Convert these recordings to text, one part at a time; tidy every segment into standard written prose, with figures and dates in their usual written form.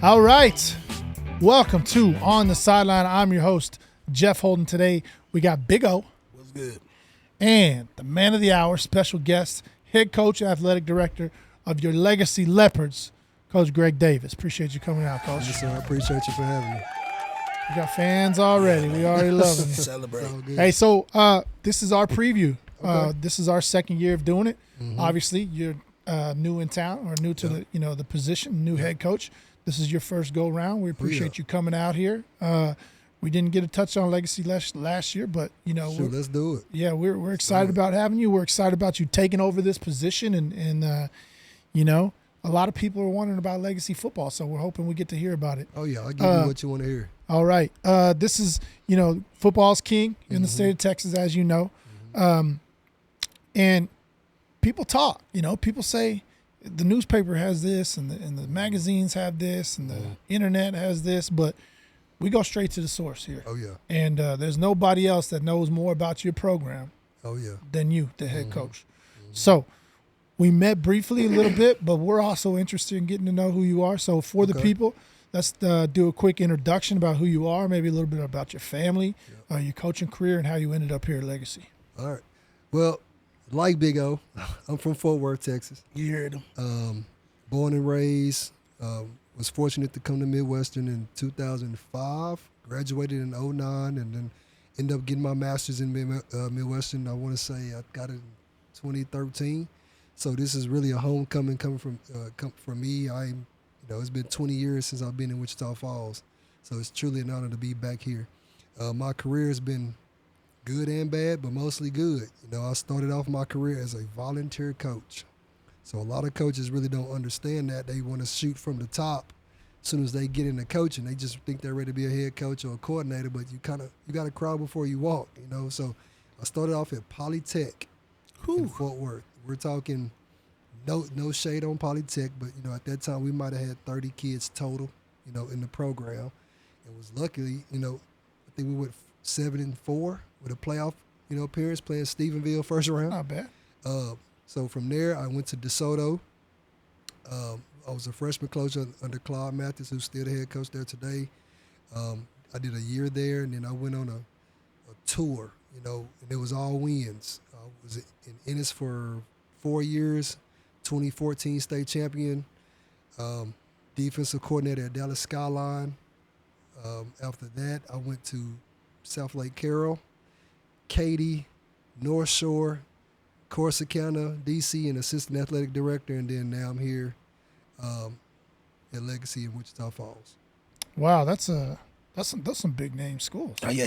All right. Welcome to On The Sideline. I'm your host, Jeff Holden. Today, we got Big O. What's good? And the man of the hour, special guest, head coach, athletic director of your Legacy Leopards, Coach Greg Davis. Appreciate you coming out, Coach. Yes, sir. I appreciate you for having me. We got fans already. We already love them. Celebrate. Hey, so this is our preview. Okay. This is our second year of doing it. Mm-hmm. Obviously, you're new in town or new to the position, new head coach. This is your first go round. We appreciate you coming out here. We didn't get a touch on Legacy last year, but Sure, let's do it. Yeah, we're excited about having you. We're excited about you taking over this position, and a lot of people are wondering about Legacy football, so we're hoping we get to hear about it. Oh yeah, I'll give you what you want to hear. All right. This is, football's king in the state of Texas, as you know. And people talk, people say the newspaper has this and the magazines have this and the internet has this, but we go straight to the source here. Oh yeah. And there's nobody else that knows more about your program than you, the head coach. So we met briefly a little bit, but we're also interested in getting to know who you are. So for the people, let's do a quick introduction about who you are, maybe a little bit about your family, your coaching career, and how you ended up here at Legacy. All right. Well, like Big O, I'm from Fort Worth, Texas. You heard him. Born and raised. Was fortunate to come to Midwestern in 2005. Graduated in 2009, and then ended up getting my master's in Midwestern. I want to say I got it in 2013. So this is really a homecoming coming from me. It's been 20 years since I've been in Wichita Falls, so it's truly an honor to be back here. My career has been good and bad, but mostly good. I started off my career as a volunteer coach. So a lot of coaches really don't understand that. They want to shoot from the top as soon as they get into coaching. They just think they're ready to be a head coach or a coordinator, but you got to crawl before you walk, So I started off at Polytech in Fort Worth. We're talking no shade on Polytech, but, at that time we might have had 30 kids total, in the program. It was luckily, I think we went 7-4 with a playoff, appearance playing Stephenville first round. Not bad. So from there, I went to DeSoto. I was a freshman coach under Claude Mathis, who's still the head coach there today. I did a year there, and then I went on a tour, and it was all wins. I was in Ennis for 4 years, 2014 state champion, defensive coordinator at Dallas Skyline. After that, I went to South Lake Carroll, Katy, North Shore, Corsicana, DC, and assistant athletic director, and then now I'm here at Legacy in Wichita Falls. Wow, that's some big name schools. Oh yeah,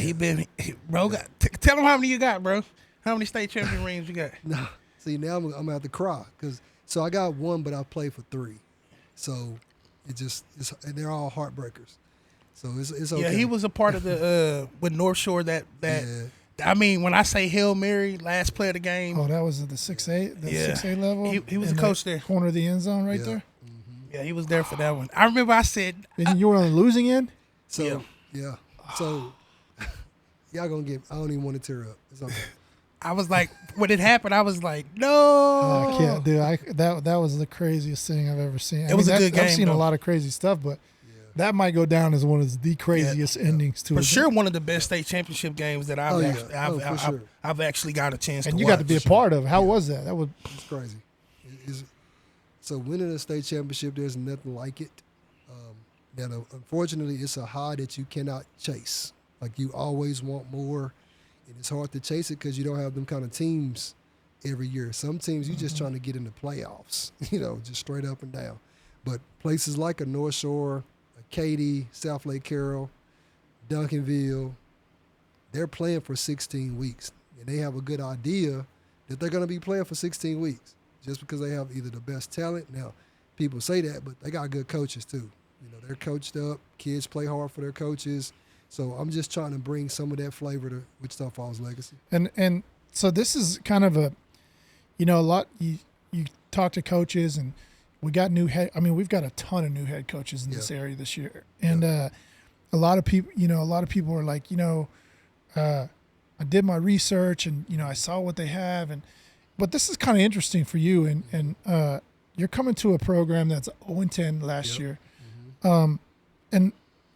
bro. Tell him how many you got, bro. How many state champion rings you got? Nah, see now I'm gonna have to cry so I got one, but I played for 3, so and they're all heartbreakers. So it's okay. Yeah, he was a part of the with North Shore that. Yeah. I mean, when I say Hail Mary, last play of the game. Oh, that was at the 6A, 6A level? He was a coach there. Corner of the end zone right there? Mm-hmm. Yeah, he was there for that one. I remember I said. And you were on the losing end? So, yeah. So, y'all going to I don't even want to tear up. It's okay. I was like, when it happened, I was like, no. I can't, dude. That was the craziest thing I've ever seen. It was a good game. I've seen a lot of crazy stuff, but that might go down as one of the craziest endings to it. For sure, one of the best state championship games that I've actually got a chance to watch. And you got to be a part of it. How was that? It's crazy. So winning a state championship, there's nothing like it. Unfortunately, it's a high that you cannot chase. Like, you always want more, and it's hard to chase it because you don't have them kind of teams every year. Some teams, you're just trying to get in the playoffs, just straight up and down. But places like a North Shore, Katy, South Lake Carroll, Duncanville, they're playing for 16 weeks. And they have a good idea that they're going to be playing for 16 weeks just because they have either the best talent. Now, people say that, but they got good coaches too. They're coached up. Kids play hard for their coaches. So I'm just trying to bring some of that flavor to Wichita Falls Legacy. And so this is kind of a lot you talk to coaches, and we've got a ton of new head coaches in this area this year. And a lot of people are like, I did my research and, I saw what they have. But this is kind of interesting for you. And you're coming to a program that's 0-10 last year. And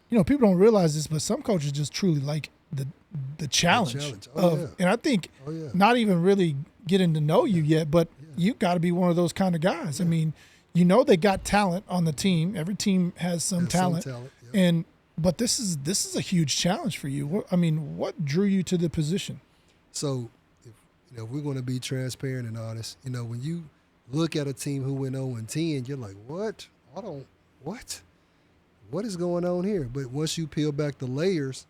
people don't realize this, but some coaches just truly like the challenge. And I think not even really getting to know you yet, but you got to be one of those kind of guys. I mean, they got talent on the team. Every team has some talent. But this is a huge challenge for you. What drew you to the position? So, if we're going to be transparent and honest, when you look at a team who went 0-10, you're like, what? What is going on here? But once you peel back the layers,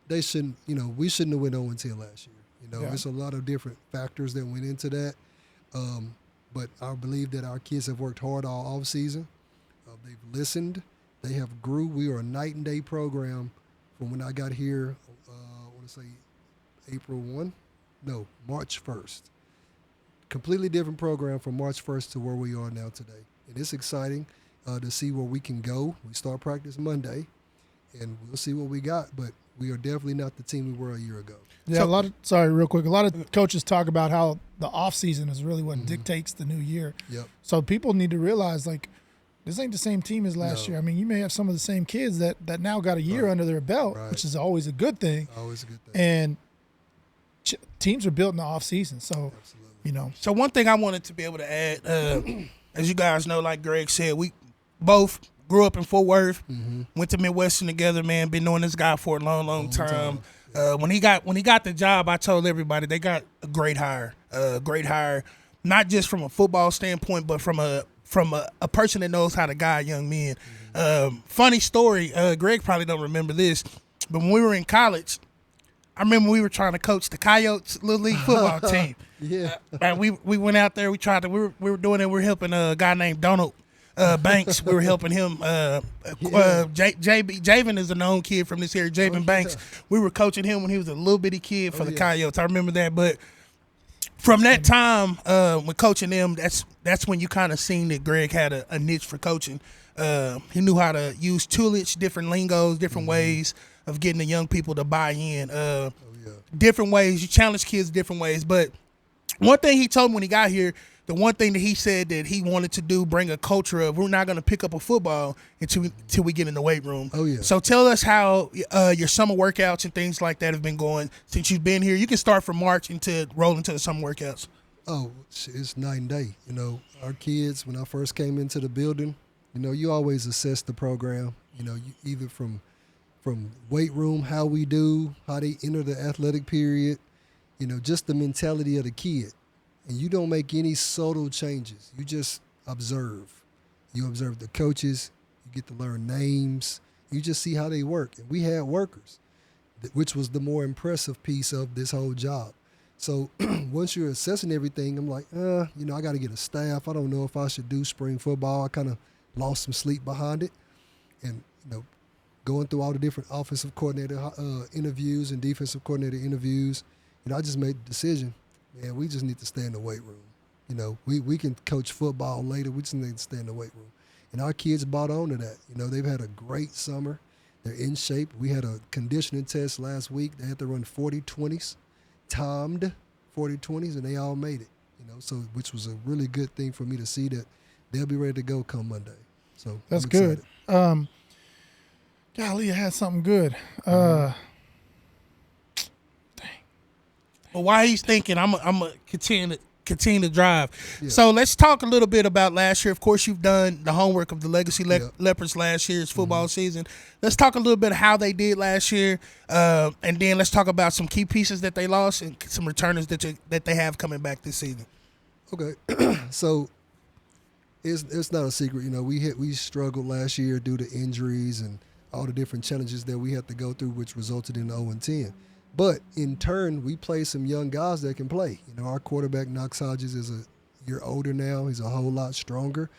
we shouldn't have went 0-10 last year. There's a lot of different factors that went into that. But I believe that our kids have worked hard all off season. They've listened. They have grew. We are a night and day program from when I got here, I want to say March 1st. Completely different program from March 1st to where we are now today. And it's exciting to see where we can go. We start practice Monday, and we'll see what we got. But we are definitely not the team we were a year ago. Yeah, a lot of coaches talk about how the off season is really what dictates the new year. Yep. So people need to realize, this ain't the same team as last year. I mean, you may have some of the same kids that now got a year under their belt, which is always a good thing. Always a good thing. And teams are built in the off season. So, So one thing I wanted to be able to add, as you guys know, like Greg said, we both grew up in Fort Worth, went to Midwestern together, man, been knowing this guy for a long time. When he got the job, I told everybody they got a great hire, not just from a football standpoint, but from a person that knows how to guide young men. Funny story, Greg probably don't remember this, but when we were in college, I remember we were trying to coach the Coyotes Little League football team. And we went out there, we were doing it, we were helping a guy named Donald Banks. We were helping him. Javen is a known kid from this area, Javen Banks. We were coaching him when he was a little bitty kid for the Coyotes. I remember that. But from that time, when coaching them, that's when you kind of seen that Greg had a niche for coaching. He knew how to use toolage, different lingos, different ways of getting the young people to buy in. Different ways. You challenge kids different ways. But one thing he told me when he got here, the one thing that he said that he wanted to do, bring a culture of, we're not going to pick up a football until we get in the weight room. So tell us how your summer workouts and things like that have been going since you've been here. You can start from March and roll into the summer workouts. Oh, it's night and day. Our kids, when I first came into the building, you always assess the program, you either from weight room, how we do, how they enter the athletic period, just the mentality of the kid. And you don't make any subtle changes. You just observe. You observe the coaches. You get to learn names. You just see how they work. And we had workers, which was the more impressive piece of this whole job. So once you're assessing everything, I'm like, I got to get a staff. I don't know if I should do spring football. I kind of lost some sleep behind it. And, going through all the different offensive coordinator interviews and defensive coordinator interviews, I just made the decision. Man, we just need to stay in the weight room. We can coach football later. We just need to stay in the weight room. And our kids bought on to that. They've had a great summer. They're in shape. We had a conditioning test last week. They had to run 40-20s, timed 40-20s, and they all made it. So which was a really good thing for me to see that they'll be ready to go come Monday. So that's good. Golly, I had something good. But while he's thinking, I'm gonna continue to drive. So let's talk a little bit about last year. Of course, you've done the homework of the Legacy Leopards last year's football season. Let's talk a little bit of how they did last year, and then let's talk about some key pieces that they lost and some returners that they have coming back this season. Okay, so it's not a secret. We struggled last year due to injuries and all the different challenges that we had to go through, which resulted in 0-10. But in turn, we play some young guys that can play. Our quarterback, Knox Hodges, is a year older now. He's a whole lot stronger.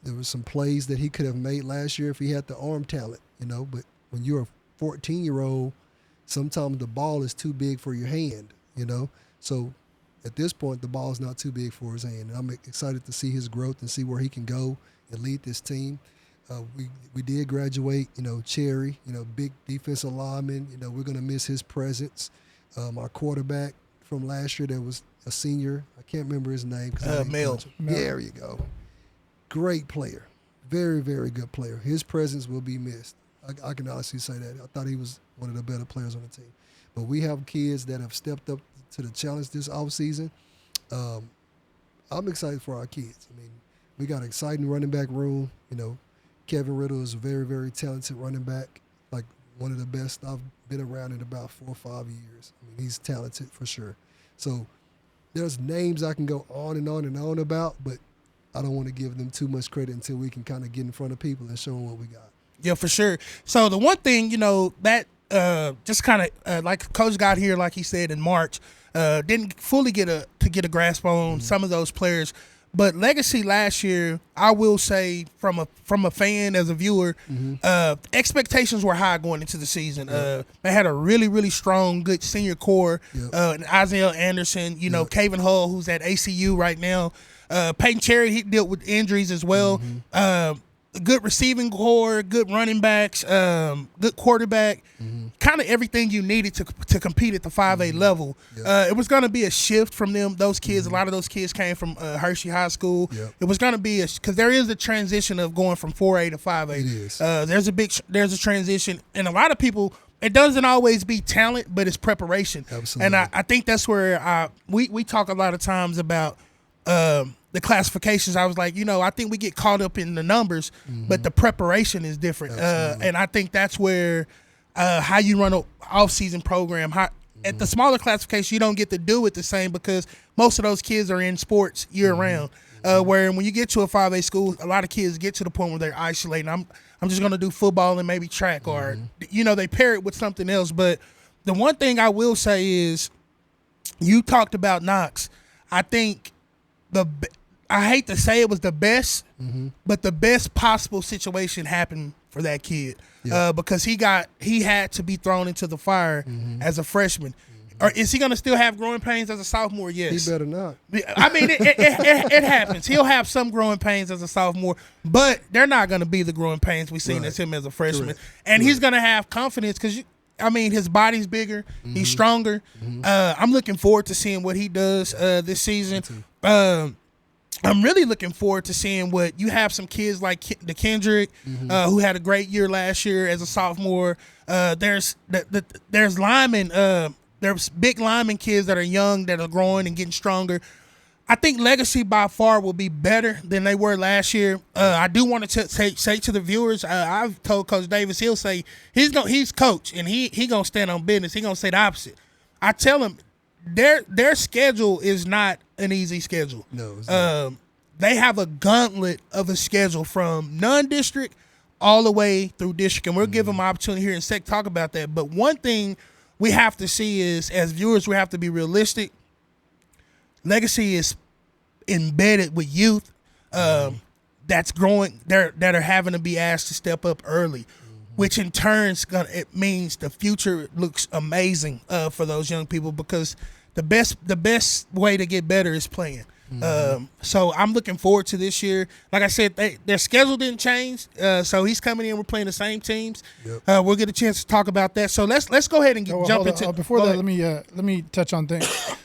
There were some plays that he could have made last year if he had the arm talent, But when you're a 14-year-old, sometimes the ball is too big for your hand, So at this point, the ball is not too big for his hand. And I'm excited to see his growth and see where he can go and lead this team. We did graduate, Cherry, big defensive lineman. We're going to miss his presence. Our quarterback from last year that was a senior, I can't remember his name. Mel. There you go. Great player. Very, very good player. His presence will be missed. I can honestly say that. I thought he was one of the better players on the team. But we have kids that have stepped up to the challenge this offseason. I'm excited for our kids. I mean, we got an exciting running back room. You know, Kevin Riddle is a very, very talented running back, like one of the best I've been around in about 4 or 5 years. I mean, he's talented for sure. So there's names I can go on and on and on about, but I don't want to give them too much credit until we can kind of get in front of people and show them what we got. Yeah, for sure. So the one thing, you know, that just kind of like Coach got here, like he said in March, didn't fully get a grasp on some of those players. But Legacy last year, I will say from a fan as a viewer, expectations were high going into the season. They had a really, really strong, good senior core. And Isaiah Anderson, you know, Caven Hull, who's at ACU right now. Peyton Cherry, he dealt with injuries as well. Good receiving core, good running backs, good quarterback, kind of everything you needed to compete at the 5A level. It was going to be a shift from those kids. A lot of those kids came from Hershey High School. It was going to be because there is a transition of going from 4A to 5A. It is. There's a transition, and a lot of people. It doesn't always be talent, but it's preparation. Absolutely. And I think that's where we talk a lot of times about. The classifications, I was like, you know, I think we get caught up in the numbers, but the preparation is different. And I think that's where how you run an off-season program. At the smaller classification, you don't get to do it the same because most of those kids are in sports year-round. Where when you get to a 5A school, a lot of kids get to the point where they're isolating. I'm just going to do football and maybe track or, you know, they pair it with something else. But the one thing I will say is you talked about Knox. I think I hate to say it was the best, but the best possible situation happened for that kid because he had to be thrown into the fire as a freshman. Or is he going to still have growing pains as a sophomore? Yes. He better not. I mean, it happens. He'll have some growing pains as a sophomore, but they're not going to be the growing pains we've seen as him as a freshman. Correct. And he's going to have confidence because his body's bigger. He's stronger. I'm looking forward to seeing what he does this season. I'm really looking forward to seeing what you have some kids like the Kendrick, who had a great year last year as a sophomore. There's linemen. There's big lineman kids that are young that are growing and getting stronger. I think Legacy by far will be better than they were last year. I do want to say to the viewers, I've told Coach Davis, he'll say he's coach and he gonna stand on business. He gonna say the opposite. I tell him their schedule is not an easy schedule. No, it's not. They have a gauntlet of a schedule from non-district all the way through district, and we'll give them an opportunity here in a sec to talk about that. But one thing we have to see is, as viewers, we have to be realistic. Legacy is embedded with youth that's growing, that are having to be asked to step up early, which in turn it means the future looks amazing for those young people because the best way to get better is playing. So I'm looking forward to this year. Like I said, their schedule didn't change, so he's coming in. We're playing the same teams. We'll get a chance to talk about that. So let's go ahead and jump into. Before that, let me touch on things.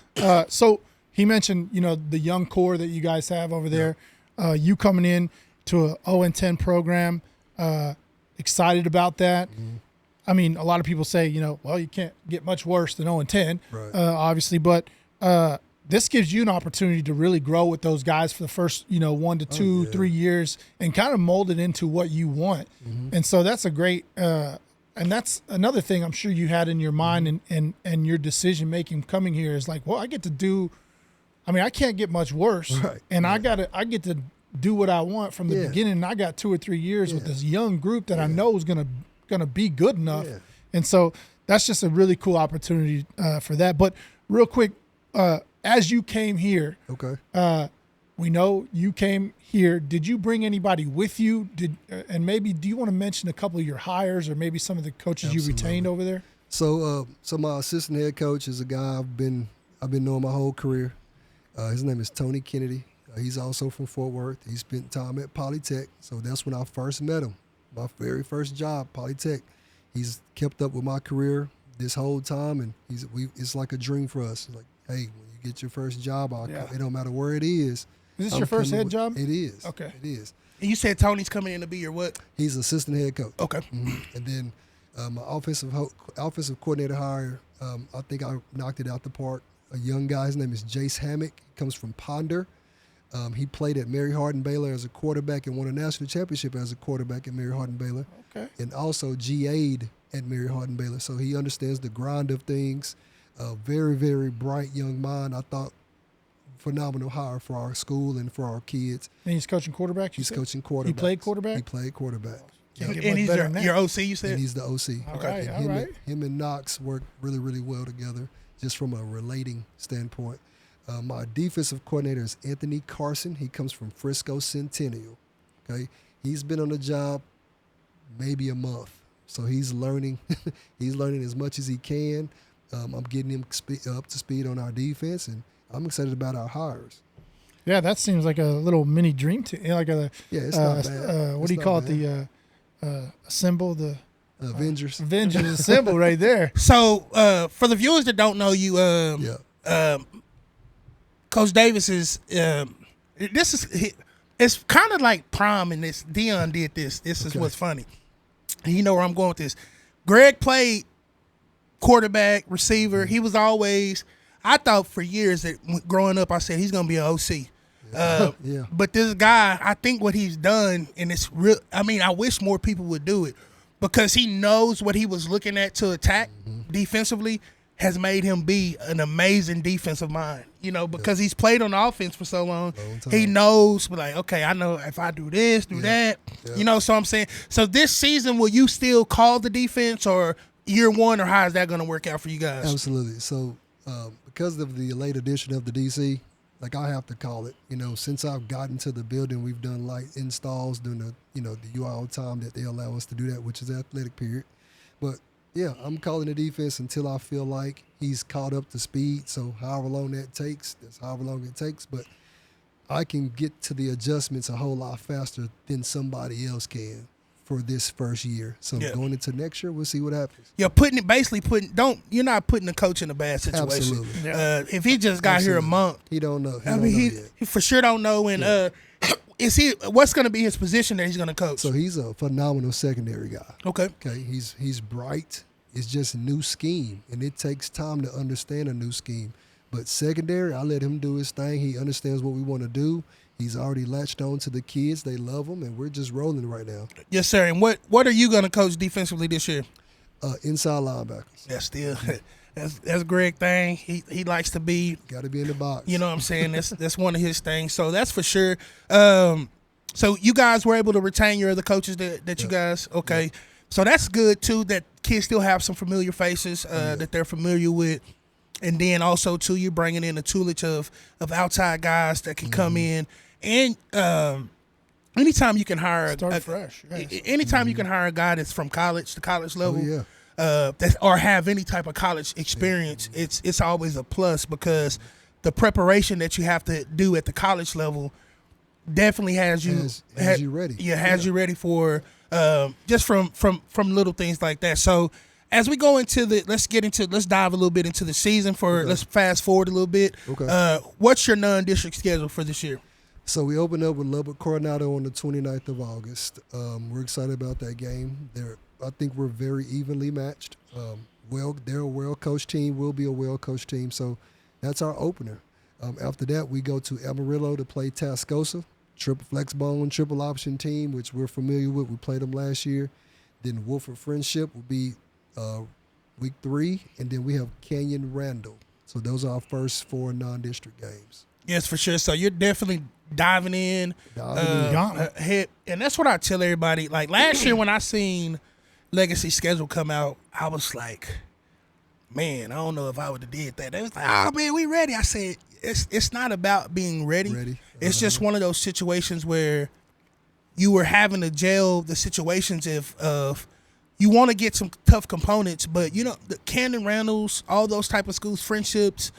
So he mentioned, you know, the young core that you guys have over there. You coming in to a 0-10 program, excited about that. I mean, a lot of people say, you know, well, you can't get much worse than 0-10, obviously, but this gives you an opportunity to really grow with those guys for the first, 1 to 2, 3 years and kind of mold it into what you want. And so that's a great, and that's another thing I'm sure you had in your mind and your decision making coming here is like, well, I get to do, I can't get much worse, and I get to do what I want from the beginning. And I got 2 or 3 years with this young group that I know is gonna be good enough, and so that's just a really cool opportunity for that. But real quick, as you came here, we know you came here. Did you bring anybody with you? And maybe do you want to mention a couple of your hires or maybe some of the coaches you retained over there? So my assistant head coach is a guy I've been knowing my whole career. His name is Tony Kennedy. He's also from Fort Worth. He spent time at Polytech, so that's when I first met him. My very first job, Polytech. He's kept up with my career this whole time, and it's like a dream for us. Like, hey, when you get your first job, it don't matter where it is. Is this your first head job? It is. Okay. It is. And you said Tony's coming in to be your what? He's assistant head coach. Okay. And then my offensive coordinator hire, I think I knocked it out the park. A young guy, his name is Jace Hammock. He comes from Ponder. He played at Mary Hardin-Baylor as a quarterback and won a national championship as a quarterback at Mary Hardin-Baylor. Okay. And also GA'd at Mary Hardin-Baylor. So he understands the grind of things. Very, very bright young mind. I thought phenomenal hire for our school and for our kids. And he's coaching quarterback? He's coaching quarterback. He played quarterback? He played quarterback. And he's your OC, you said? And he's the OC. All right, all right. Him and Knox work really, really well together, just from a relating standpoint. My defensive coordinator is Anthony Carson. He comes from Frisco Centennial. Okay, he's been on the job maybe a month, so he's learning. He's learning as much as he can. I'm getting him up to speed on our defense, and I'm excited about our hires. Yeah, that seems like a little mini dream team. Like it's not bad. What do you call it? The symbol, the Avengers. Avengers symbol right there. So for the viewers that don't know you, Coach Davis is it's kind of like prom in this. Dion did this. This is what's funny. And you know where I'm going with this. Greg played quarterback, receiver. He was always, I thought for years that growing up, I said he's going to be an OC. But this guy, I think what he's done, and it's real. I mean, I wish more people would do it because he knows what he was looking at to attack defensively has made him be an amazing defensive mind. You know, because he's played on the offense for so long. He knows, like, okay, I know if I do this, do that. You know, so I'm saying, so this season, will you still call the defense or year one, or how is that going to work out for you guys? Absolutely. So because of the late addition of the DC, like I have to call it, you know, since I've gotten to the building, we've done light installs during the, you know, the UIL time that they allow us to do that, which is athletic period. But yeah, I'm calling the defense until I feel like he's caught up to speed. So however long that takes, that's however long it takes. But I can get to the adjustments a whole lot faster than somebody else can for this first year. So going into next year, we'll see what happens. You're you're not putting the coach in a bad situation. Absolutely. If he just got here a month, he don't know. He for sure don't know. And what's going to be his position that he's going to coach? So he's a phenomenal secondary guy. Okay. He's bright. It's just a new scheme, and it takes time to understand a new scheme. But secondary, I let him do his thing. He understands what we want to do. He's already latched on to the kids. They love him, and we're just rolling right now. Yes, sir. And what are you going to coach defensively this year? Inside linebackers. Yeah, still. That's Greg thing. He likes to be. Got to be in the box. You know what I'm saying? That's one of his things. So that's for sure. So you guys were able to retain your other coaches that you guys. Okay. Yeah. So that's good too. That kids still have some familiar faces that they're familiar with, and then also too, you're bringing in a toolage of outside guys that can come in. And anytime you can hire fresh. Yes. Anytime you can hire a guy that's from college, the college level, or have any type of college experience, it's always a plus because the preparation that you have to do at the college level definitely has you ready. Yeah, has you ready for just from little things like that. So as we go into let's dive a little bit into the season let's fast forward a little bit. Okay. What's your non-district schedule for this year? So we open up with Lubbock Coronado on the 29th of August. We're excited about that game. I think we're very evenly matched. They're a well-coached team. We'll be a well-coached team. So that's our opener. After that, we go to Amarillo to play Tascosa, triple flex bone, triple option team, which we're familiar with. We played them last year. Then Wolford Friendship will be week 3, and then we have Canyon Randall. So those are our first 4 non-district games. Yes, for sure. So you're definitely diving in. And that's what I tell everybody. Like last year when I seen Legacy schedule come out, I was like, man, I don't know if I would have did that. They was like, oh, man, we ready. I said, it's not about being ready. It's just one of those situations where you were having to gel the situations of you want to get some tough components, but, you know, the Canyon Randalls, all those type of schools, Friendships,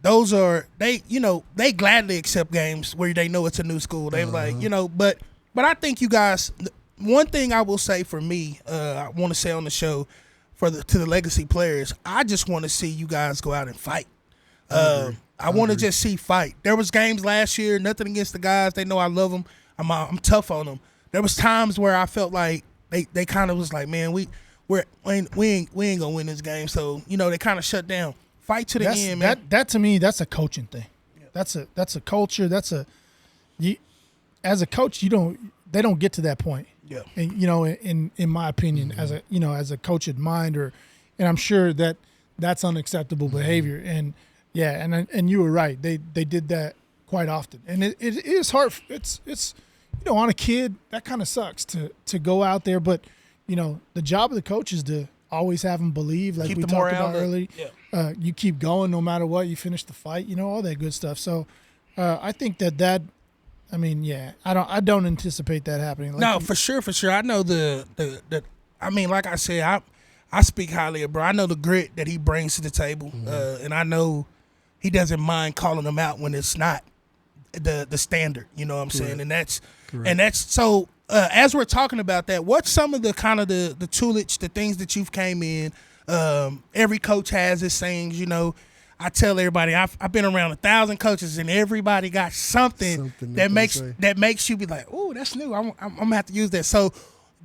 those are, they gladly accept games where they know it's a new school. They're like, you know, but I think you guys, one thing I will say for me, I want to say on the show to the Legacy players, I just want to see you guys go out and fight. I want to just see fight. There was games last year, nothing against the guys. They know I love them. I'm tough on them. There was times where I felt like they kind of was like, man, we ain't gonna win this game. So they kind of shut down. Fight to the end, man. That to me, that's a coaching thing. Yeah. That's a culture. As a coach, they don't get to that point. Yeah. And in my opinion, as a coach of mind, and I'm sure that's unacceptable behavior. And yeah, and you were right. They did that quite often, and it is hard. It's on a kid that kind of sucks to go out there, but the job of the coach is to always have them believe, like we talked about earlier. Yeah. You keep going no matter what. You finish the fight. All that good stuff. So I think that. I mean, yeah, I don't anticipate that happening. No, for sure. I know the I mean, like I said, I speak highly of bro. I know the grit that he brings to the table, and I know he doesn't mind calling them out when it's not the standard. You know what I'm saying? And that's so. As we're talking about that, what's some of the kind of the toolage, the things that you've came in? Every coach has his sayings. I tell everybody I've been around 1,000 coaches, and everybody got something that makes you be like, oh, that's new. I'm gonna have to use that. So,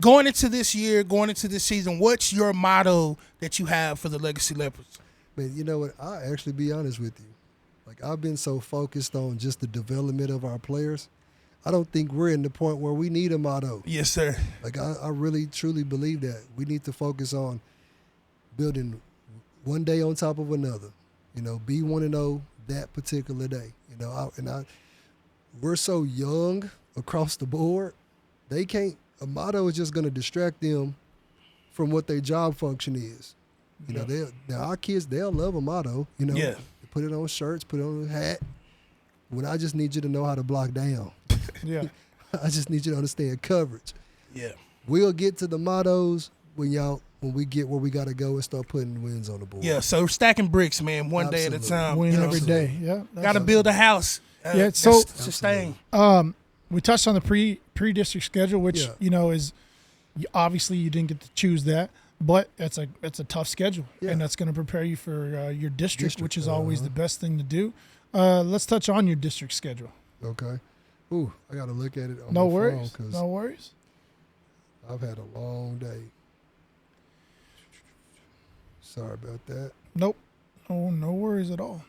going into this year, going into this season, what's your motto that you have for the Legacy Leopards? Man, you know what? I'll actually be honest with you. Like, I've been so focused on just the development of our players, I don't think we're in the point where we need a motto. Yes, sir. Like, I really, truly believe that. We need to focus on building one day on top of another. Be 1-0 that particular day. We're so young across the board. They can't. A motto is just going to distract them from what their job function is. Now our kids, they'll love a motto. Yeah. Put it on shirts, put it on a hat. When I just need you to know how to block down. Yeah. I just need you to understand coverage. Yeah. We'll get to the mottos when we get where we got to go and start putting wins on the board. Yeah, so stacking bricks, man, one day at a time. Win every day. Yeah. Got to build a house. So sustain. We touched on the pre-district schedule, which is obviously you didn't get to choose that, but it's a tough schedule, and that's going to prepare you for your district, which is always the best thing to do. Let's touch on your district schedule. Okay. Ooh, I got to look at it on no my worries. phone. No worries. I've had a long day. Sorry about that. Nope. Oh, no worries at all.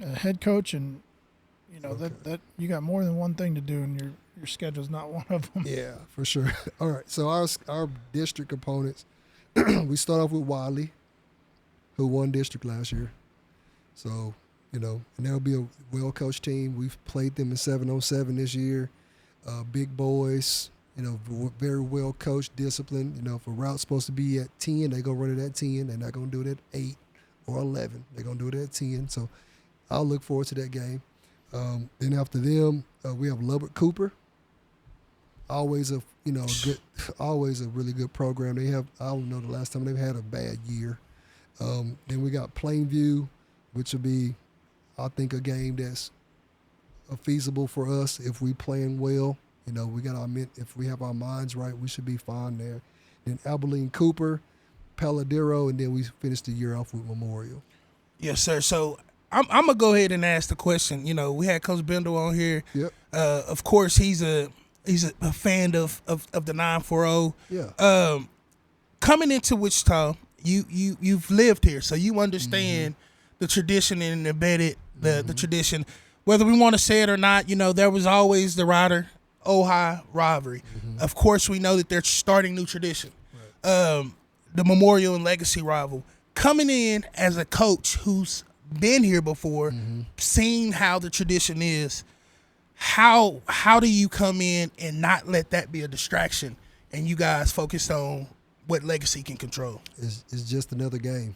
A head coach, and that you got more than one thing to do, and your schedule's not one of them. Yeah, for sure. All right. So our district opponents, we start off with Wiley, who won district last year. So and they'll be a well-coached team. We've played them in 7-on-7 this year. Big boys. Very well coached, disciplined. If a route's supposed to be at 10, they're going to run it at 10. They're not going to do it at 8 or 11. They're going to do it at 10. So I'll look forward to that game. Then after them, we have Lubbock Cooper. Always a really good program. They have, I don't know the last time they've had a bad year. Then we got Plainview, which will be, I think, a game that's feasible for us if we playing well. If we have our minds right, we should be fine there. Then Abilene Cooper, Paladero, and then we finish the year off with Memorial. Yes, sir. So I'm gonna go ahead and ask the question. We had Coach Bendel on here. Yep. Of course, he's a fan of the 940. Yeah. Coming into Wichita, you've lived here, so you understand the tradition and embedded the tradition. Whether we want to say it or not, there was always the Ojai rivalry. Of course, we know that they're starting new tradition. Right. The Memorial and Legacy rival. Coming in as a coach who's been here before, seen how the tradition is, how do you come in and not let that be a distraction and you guys focus on what Legacy can control? It's just another game.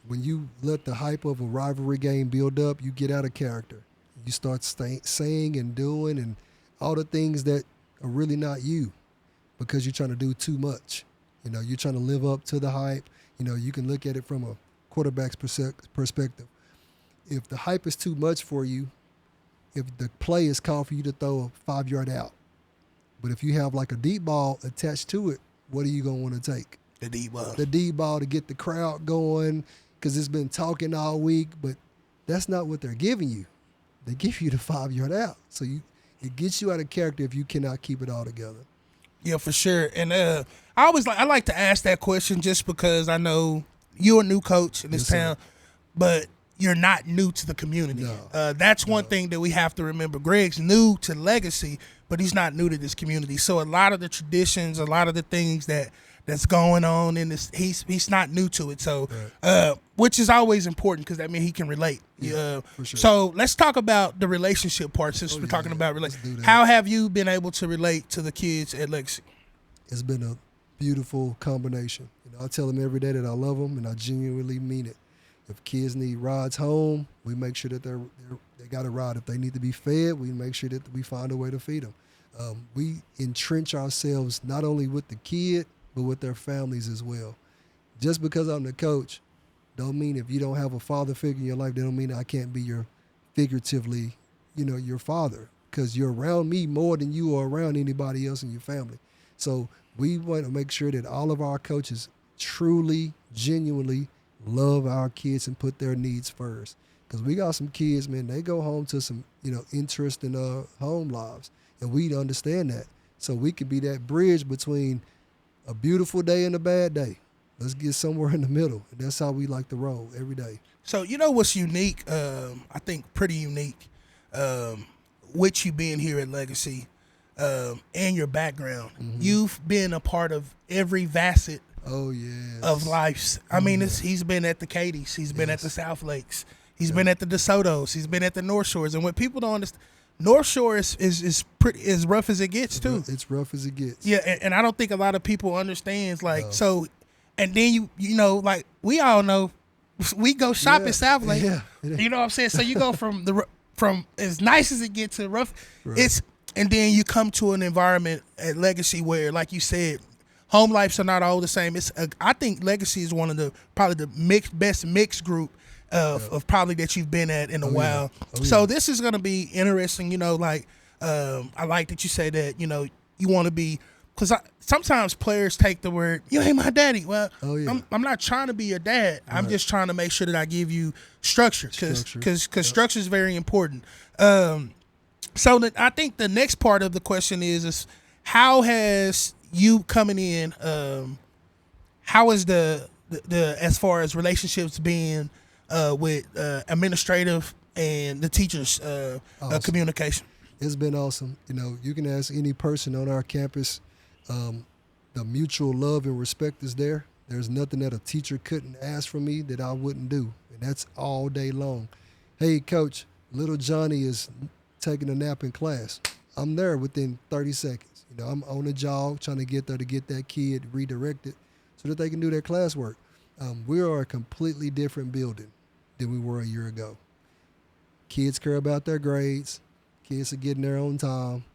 When you let the hype of a rivalry game build up, you get out of character. You start saying and doing and all the things that are really not you because you're trying to do too much. You're trying to live up to the hype. You can look at it from a quarterback's perspective. If the hype is too much for you, if the play is called for you to throw a 5-yard out, but if you have like a deep ball attached to it, what are you going to want to take? The deep ball. The deep ball to get the crowd going because it's been talking all week, but that's not what they're giving you. they give you the 5-yard out. So it gets you out of character if you cannot keep it all together. Yeah, for sure. And I like to ask that question just because I know you're a new coach in this town, but you're not new to the community. No. That's one thing that we have to remember. Greg's new to Legacy, but he's not new to this community. So a lot of the traditions, a lot of the things that's going on in this, he's not new to it. So, which is always important because that means he can relate. Yeah, for sure. So let's talk about the relationship part since we're talking about relationship. How have you been able to relate to the kids at Legacy? It's been a beautiful combination. I tell them every day that I love them, and I genuinely mean it. If kids need rides home, we make sure that they got a ride. If they need to be fed, we make sure that we find a way to feed them. We entrench ourselves not only with the kid, but with their families as well. Just because I'm the coach, don't mean if you don't have a father figure in your life, that don't mean I can't be your figuratively, your father, because you're around me more than you are around anybody else in your family. So we want to make sure that all of our coaches truly, genuinely love our kids and put their needs first. Because we got some kids, man, they go home to some, interesting home lives, and we understand that. So we could be that bridge between a beautiful day and a bad day. Let's get somewhere in the middle. And that's how we like to roll every day. So what's unique, I think pretty unique, with you being here at Legacy and your background. Mm-hmm. You've been a part of every facet of life. I mean, he's been at the Katie's. He's been at the South Lakes. He's been at the DeSoto's. He's been at the North Shores. And what people don't understand, North Shore is pretty as rough as it gets too. It's rough as it gets. Yeah, and I don't think a lot of people understands so. And then like we all know, we go shop at South Lake. Yeah. You know what I'm saying? So you go from as nice as it gets to rough. Right. And then you come to an environment at Legacy where, like you said, home lives are not all the same. I think Legacy is one of probably the best mixed group of probably that you've been at in a while. So this is going to be interesting. I like that you say that, you want to be, because sometimes players take the word, you ain't my daddy. Well, I'm not trying to be your dad. Right. I'm just trying to make sure that I give you structure because structure is very important. So I think the next part of the question is how has you coming in, how is the as far as relationships being with administrative and the teachers communication? It's been awesome. You can ask any person on our campus. The mutual love and respect is there. There's nothing that a teacher couldn't ask from me that I wouldn't do, and that's all day long. Hey, coach, little Johnny is taking a nap in class. I'm there within 30 seconds. I'm on the jog trying to get there to get that kid redirected so that they can do their classwork. We are a completely different building than we were a year ago. Kids care about their grades. Kids are getting their own time.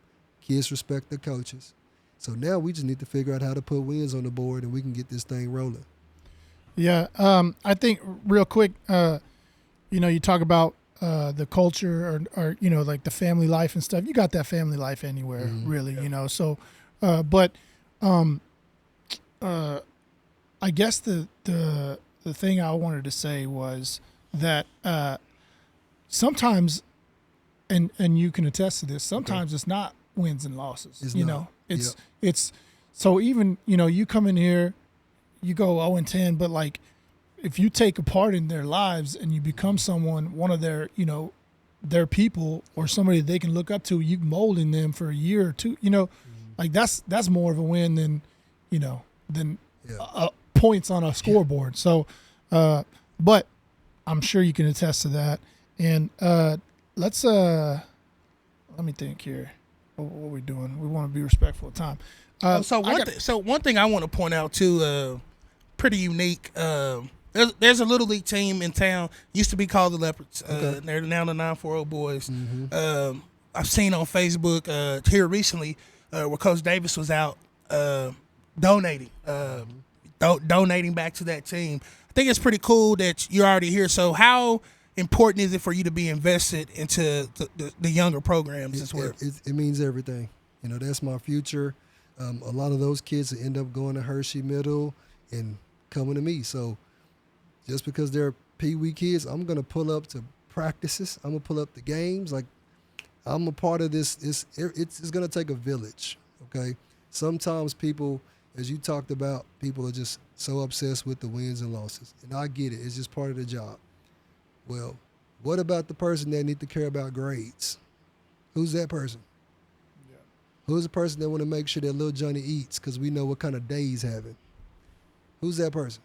Kids respect their coaches. So now we just need to figure out how to put wins on the board and we can get this thing rolling. Yeah, I think real quick, you talk about the culture or like the family life and stuff. You got that family life anywhere, really, So, but I guess the thing I wanted to say was that sometimes, and you can attest to this, sometimes it's not wins and losses. It's so even you come in here, you go 0-10, but like if you take a part in their lives and you become one of their their people or somebody they can look up to, you molding them for a year or two, like that's more of a win than points on a scoreboard. So, but I'm sure you can attest to that. And let me think here. What are we doing? We want to be respectful of time. One thing I want to point out too, pretty unique. There's a little league team in town. Used to be called the Leopards. They're now the 940 boys. I've seen on Facebook here recently where Coach Davis was out donating back to that team. I think it's pretty cool that you're already here. So how important is it for you to be invested into the younger programs as well? It means everything. That's my future. A lot of those kids end up going to Hershey Middle and coming to me. So just because they're Pee Wee kids, I'm going to pull up to practices. I'm gonna pull up the games. Like I'm a part of this. It's gonna take a village. Okay. Sometimes people, as you talked about, people are just so obsessed with the wins and losses, and I get it. It's just part of the job. Well, what about the person that need to care about grades? Who's that person? Yeah. Who's the person that want to make sure that little Johnny eats because we know what kind of day he's having? Who's that person?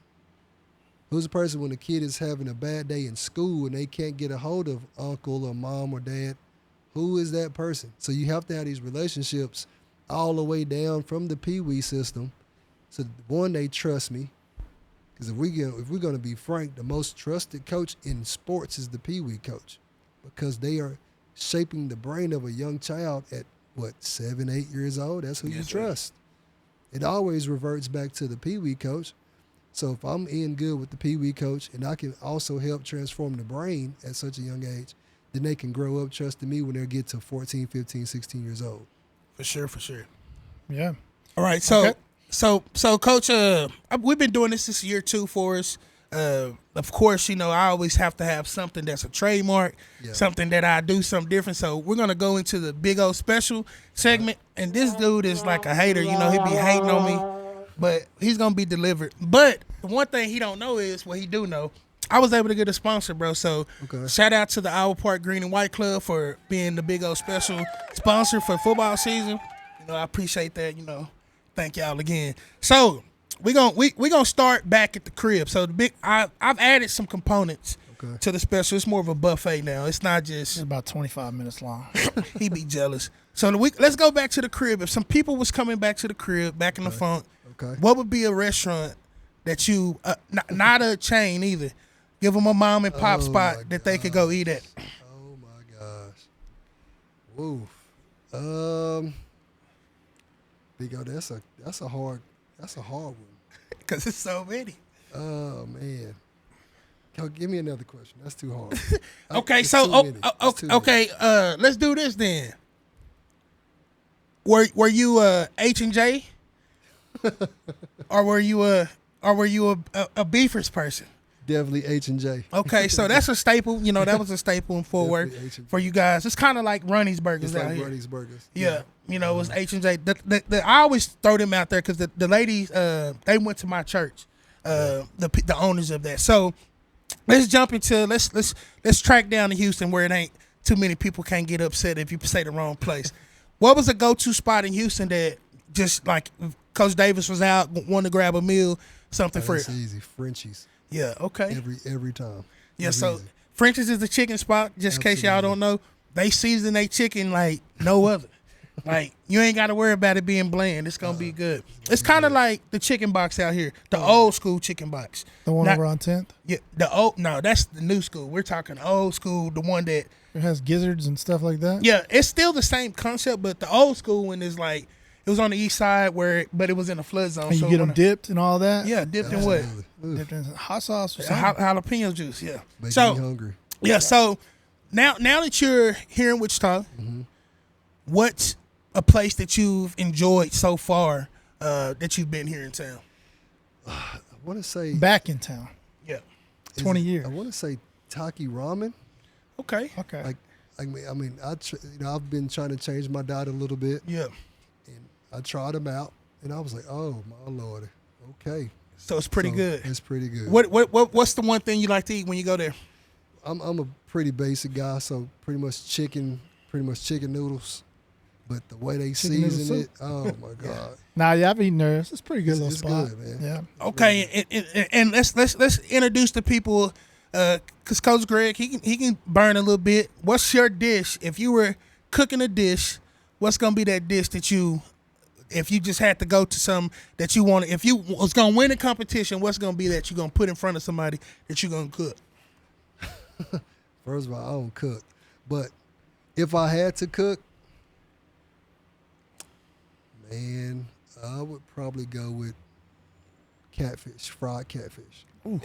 Who's the person when the kid is having a bad day in school and they can't get a hold of uncle or mom or dad? Who is that person? So you have to have these relationships all the way down from the Pee-wee system. So one, they trust me. Because if we're going to be frank, the most trusted coach in sports is the Pee-wee coach. Because they are shaping the brain of a young child at, 7, 8 years old? That's who you trust. It always reverts back to the Pee-wee coach. So if I'm in good with the Pee-wee coach and I can also help transform the brain at such a young age, then they can grow up trusting me when they get to 14, 15, 16 years old. For sure. Yeah. All right, so Coach, we've been doing this year too for us. Of course, I always have to have something that's a trademark, something that I do something different. So we're gonna go into the big old special segment, and this dude is like a hater. He be hating on me, but he's gonna be delivered. But the one thing he don't know is what he do know. I was able to get a sponsor, bro. So shout out to the Iowa Park Green and White Club for being the big old special sponsor for football season. I appreciate that. Thank y'all again. So we gonna start back at the crib. So I've added some components to the special. It's more of a buffet now. It's not just. It's about 25 minutes long. He be jealous. So let's go back to the crib. If some people was coming back to the crib, back in the funk, what would be a restaurant that you not a chain either? Give them a mom and pop spot that they could go eat at. Oh my gosh. Woo. Big O, that's a hard one. Cause it's so many. Oh man. Give me another question. That's too hard. Okay, let's do this then. Were you H&J? or were you a Beefers person? Definitely H&J. Okay, so that's a staple. That was a staple in Fort Worth for you guys. It's kind of like Ronnie's Burgers out here. Ronnie's Burgers. Yeah, it was H&J. I always throw them out there because the ladies, they went to my church, the owners of that. So let's jump into let's track down to Houston where it ain't too many people can't get upset if you say the wrong place. What was a go-to spot in Houston that just like Coach Davis was out, wanted to grab a meal, something for it? That's easy. Frenchies. Yeah, okay. Every time. Yeah, so easy. French's is the chicken spot, just in case y'all don't know. They season their chicken like no other. Like, you ain't got to worry about it being bland. It's going to be good. It's kind of like the chicken box out here, the old school chicken box. The one over on 10th? Yeah, no, that's the new school. We're talking old school, the one that. It has gizzards and stuff like that? Yeah, it's still the same concept, but the old school one is like, it was on the east side but it was in a flood zone. And you get them dipped and all that? Yeah, dipped in what? Dipped in hot sauce or something? Jalapeno juice, yeah. Making me hungry. Yeah, so now that you're here in Wichita, what's a place that you've enjoyed so far that you've been here in town? I want to say back in town. Yeah, 20 years. I want to say Taki Ramen. Okay. Like I mean, I've been trying to change my diet a little bit. Yeah. And I tried them out, and I was like, oh my Lord, okay. So it's pretty good. It's pretty good. What's the one thing you like to eat when you go there? I'm a pretty basic guy, so pretty much chicken noodles. But the way they season it, oh my God! Nah, yeah, I've eaten there. It's pretty good little it's spot. Good, man. Yeah. Okay, and let's introduce the people, because Coach Greg he can burn a little bit. What's your dish? If you were cooking a dish, what's gonna be that dish that you, if you just had to go to some that you want, if you was gonna win a competition, what's gonna be that you gonna put in front of somebody that you gonna cook? First of all, I don't cook, but if I had to cook. Man, I would probably go with catfish, fried catfish. Ooh,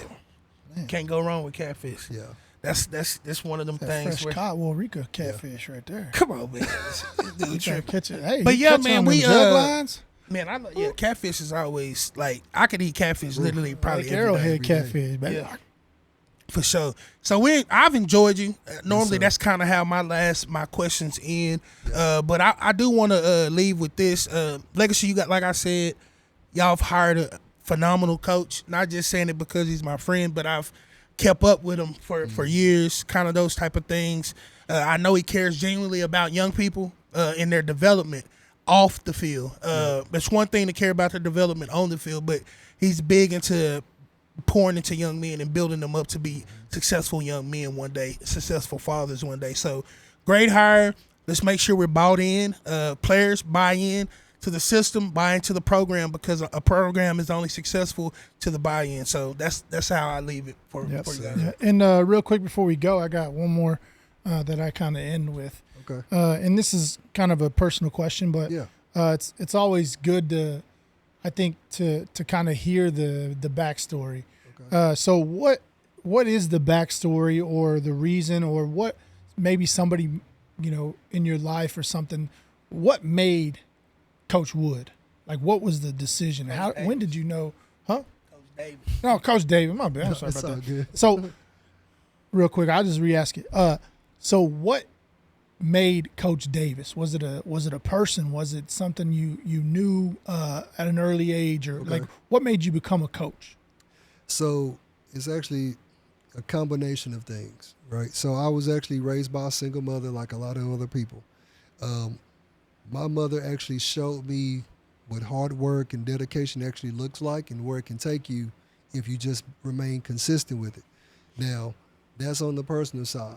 man. Can't go wrong with catfish. Yeah, that's one of them things. Fresh Cottonwood Rica catfish right there. Come on, man. Dude, catch it. Hey, but yeah, man, we lines? Man, catfish is always like I could eat catfish literally probably like every arrowhead day. catfish, baby. Yeah. For sure. So I've enjoyed you. Normally, that's kind of how my questions end. But I do want to leave with this. Legacy, you got, like I said, y'all have hired a phenomenal coach. Not just saying it because he's my friend, but I've kept up with him for years. Kind of those type of things. I know he cares genuinely about young people in their development off the field. It's one thing to care about their development on the field, but he's big into pouring into young men and building them up to be successful young men one day, successful fathers one day. So great hire. Let's make sure we're bought in. Players buy in to the system, buy into the program, because a program is only successful to the buy-in. So that's how I leave it for you guys. Yeah. And real quick before we go, I got one more that I kind of end with. Okay. And this is kind of a personal question, but it's always good to, I think, to kind of hear the backstory. Okay. So what is the backstory or the reason, or what maybe somebody, in your life or something, what made Coach Wood? Like, what was the decision? When did you know? Huh? Coach David. No, Coach David. My bad. I'm sorry about that. Good. So, real quick, I'll just re-ask it. So what made Coach Davis? Was it a person? Was it something you knew at an early age, or like what made you become a coach? So it's actually a combination of things, right? So I was actually raised by a single mother, like a lot of other people. My mother actually showed me what hard work and dedication actually looks like, and where it can take you if you just remain consistent with it. Now, that's on the personal side.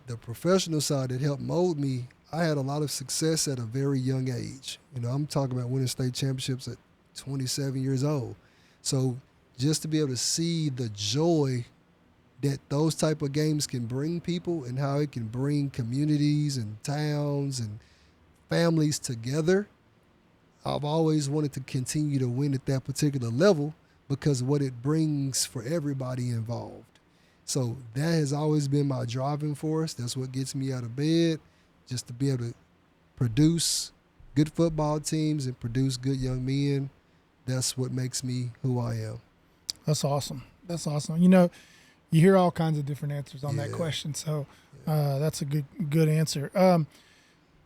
The professional side that helped mold me, I had a lot of success at a very young age. I'm talking about winning state championships at 27 years old. So just to be able to see the joy that those type of games can bring people, and how it can bring communities and towns and families together, I've always wanted to continue to win at that particular level, because of what it brings for everybody involved. So that has always been my driving force. That's what gets me out of bed, just to be able to produce good football teams and produce good young men. That's what makes me who I am. That's awesome. That's awesome. You hear all kinds of different answers on that question. So that's a good answer.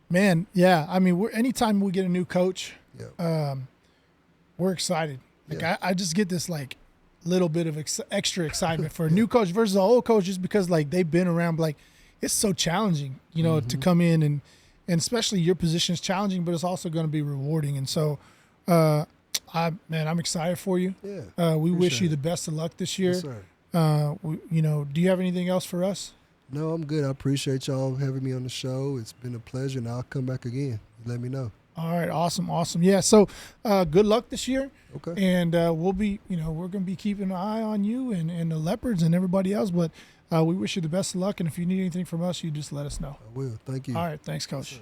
Man, yeah. I mean, anytime we get a new coach, we're excited. Like I just get this like little bit of extra excitement for a new coach versus an old coach, just because like they've been around. But, like, it's so challenging, to come in and especially your position is challenging, but it's also going to be rewarding. And so, I'm excited for you. Yeah. We wish you the best of luck this year. Yes, sir. Do you have anything else for us? No, I'm good. I appreciate y'all having me on the show. It's been a pleasure, and I'll come back again. Let me know. All right. Awesome. Yeah. So, good luck this year. Okay. And we'll be, we're going to be keeping an eye on you and the Leopards and everybody else. But we wish you the best of luck. And if you need anything from us, you just let us know. I will. Thank you. All right. Thanks, Coach. Yes,